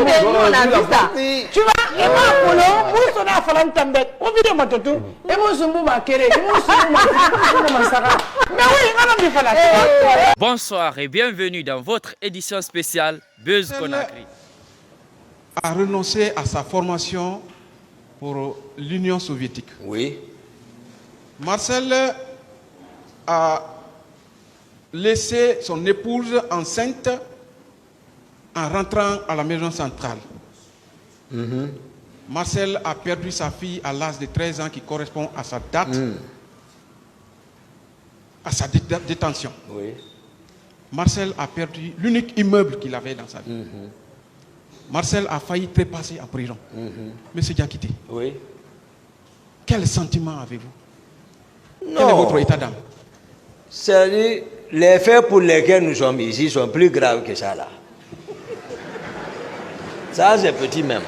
on a vu ça. Tu vois, et moi, on a fallu tomber. On vit de ma toto. Et moi, je m'en kéré. Bonsoir et bienvenue dans votre édition spéciale Buzz Conakry. A renoncé à sa formation pour l'Union soviétique. Oui. Marcel a laissé son épouse enceinte en rentrant à la maison centrale. Marcel a perdu sa fille à l'âge de 13 ans qui correspond à sa date, à sa détention. Oui. Marcel a perdu l'unique immeuble qu'il avait dans sa vie. Marcel a failli trépasser en prison. Monsieur Diakité, Oui. quel sentiment avez-vous? Quel est votre état d'âme? C'est-à-dire, les faits pour lesquels nous sommes ici sont plus graves que ça là. Ça c'est petit même.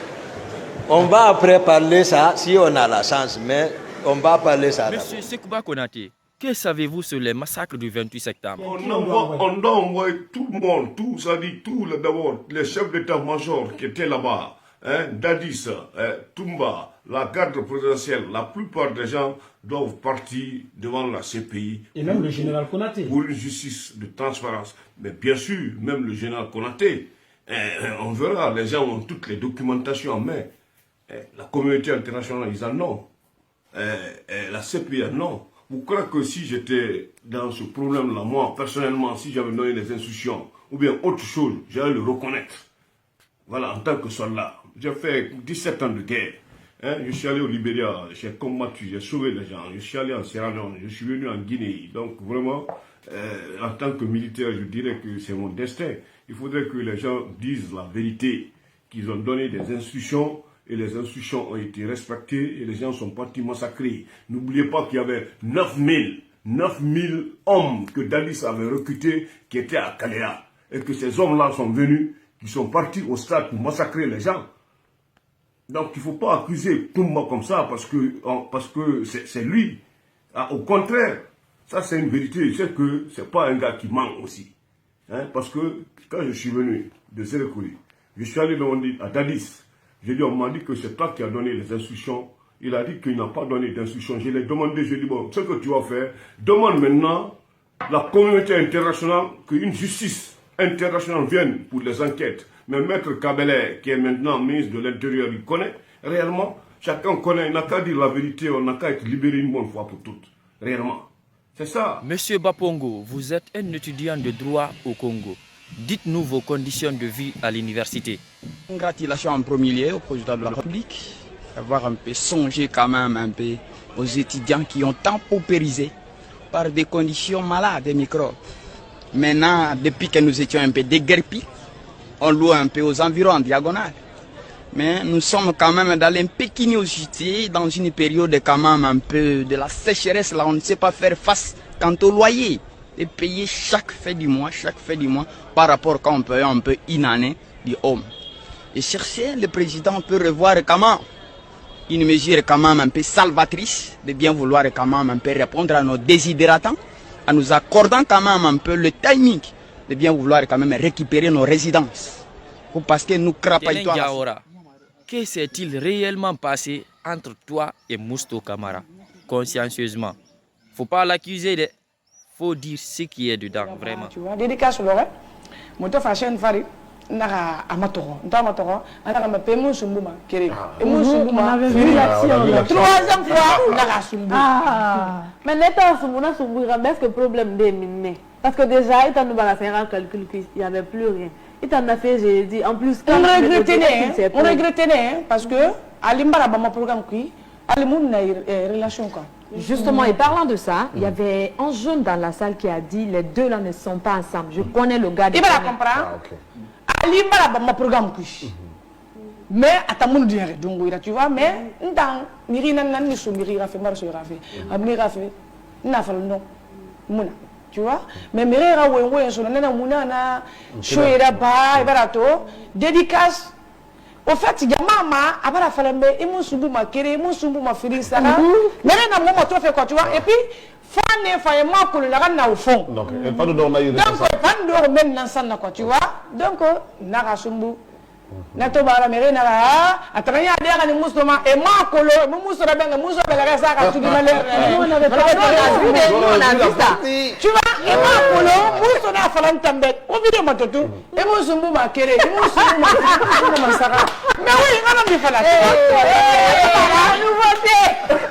On va après parler ça si on a la chance, mais on va parler ça. Monsieur Sekouba Konaté, que savez-vous sur les massacres du 28 septembre? On doit envoyer tout le monde, d'abord les chefs d'état-major qui étaient là-bas, Dadis, Toumba, la garde présidentielle, la plupart des gens doivent partir devant la CPI. Et même le général Konaté. Pour une justice de transparence. Mais bien sûr, même le général Konaté, on verra, les gens ont toutes les documentations en main. La communauté internationale, ils en ont. La CPI en ont. Vous croyez que si j'étais dans ce problème-là, moi, personnellement, si j'avais donné des instructions, ou bien autre chose, j'allais le reconnaître. Voilà, en tant que soldat. J'ai fait 17 ans de guerre. Je suis allé au Libéria, j'ai combattu, j'ai sauvé les gens. Je suis allé en Sierra Leone, je suis venu en Guinée. Donc vraiment, en tant que militaire, je dirais que c'est mon destin. Il faudrait que les gens disent la vérité, qu'ils ont donné des instructions, et les instructions ont été respectées, et les gens sont partis massacrés. N'oubliez pas qu'il y avait 9000 hommes que Dadis avait recrutés, qui étaient à Kalea. Et que ces hommes-là sont venus, qui sont partis au stade pour massacrer les gens. Donc il ne faut pas accuser Toumba comme ça, parce que c'est lui. Au contraire, ça c'est une vérité. C'est que ce n'est pas un gars qui ment aussi. Parce que quand je suis venu de Sérékouli, je suis allé à Dadis. J'ai dit, on m'a dit que c'est toi qui as donné les instructions. Il a dit qu'il n'a pas donné d'instructions. Je l'ai demandé, je lui ai dit, bon, ce que tu vas faire, demande maintenant la communauté internationale, qu'une justice internationale vienne pour les enquêtes. Mais Maître Kabele, qui est maintenant ministre de l'Intérieur, il connaît réellement. Chacun connaît, il n'a qu'à dire la vérité, on n'a qu'à être libéré une bonne fois pour toutes. Réellement. C'est ça. Monsieur Bapongo, vous êtes un étudiant de droit au Congo. Dites-nous vos conditions de vie à l'université. Congratulations en premier lieu au président de la République, d'avoir un peu songé quand même un peu aux étudiants qui ont tant paupérisé par des conditions malades des microbes. Maintenant, depuis que nous étions un peu déguerpis, on loue un peu aux environs en diagonale. Mais nous sommes quand même dans l'impécuniosité, dans une période quand même un peu de la sécheresse, là on ne sait pas faire face quant au loyer. Et payer chaque fin du mois, par rapport quand on paye un peu une année du homme. Et chercher, le président peut revoir comment une mesure quand même un peu salvatrice, de bien vouloir quand même un peu répondre à nos désidératants, en nous accordant quand même un peu le timing, de bien vouloir quand même récupérer nos résidences. Parce que nous crapaillons. Que s'est-il réellement passé entre toi et Mousto Camara, consciencieusement? Faut pas l'accuser de... faut dire ce qui est dedans, vraiment. Tu vois, dédicace sur l'oreille. Mon fashion fari, n'a amatoro, n'a ma paie mon sumbuma, kéré. Et mon sumbuma, troisième fois, n'a sumbu. Mais l'état sumbuna sumbura, mais est-ce que problème des mines? Parce que déjà, il t'en a fait un calcul qu'il n'y avait plus rien. Il t'en a fait, j'ai dit, en plus, on regrettait, parce que, à l'Imbara, mon programme, à l'Imoun, relation quoi. Justement, et parlant de ça, il y avait un jeune dans la salle qui a dit les deux là ne sont pas ensemble. Je connais le gars. Il va la comprendre. Ali m'a mon programme mais à ta monde dire donc tu vois mais dans miri nan ni so miri rafi mar so rafi amni rafi na fal non muna tu vois mais miri ra we so na muna na shoira ba ibarato dédicace. Au fait, il y a maman, après la falembe, il m'a soubu ma kéré, il m'a soubu ma fille, ça là. Mais là, on m'a fait quoi, tu vois. Et puis, fan et faille moi pour le rendre au fond. Donc, pas de dormir. Donc, pas de dormir dans ça, quoi, tu vois. Donc, n'a pas soubu, Nato bara mere na atanya dia kan musoma e ma kolo muso da benga muso bela rasa ka tudi male non avait pas tu vois e ma kolo muso na falan tambe o video matotu e muso mbu ma kere e muso ma sara mais oui ngana mi fala la nouveauté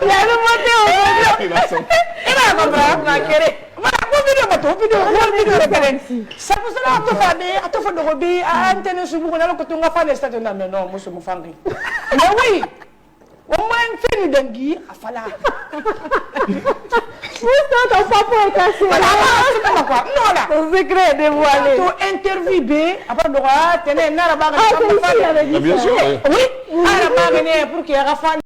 e na ma kere video référence ça vous a to fa do bi antenne subu ko na ko tunga fa stade na non musu mu fangi mais oui au moins fini dangi afala Musto ton papa est cassé non là ton secret dévoilé to interview be après droit tenez na ba ga bien sûr oui ara ba ga ne pour qu'il y a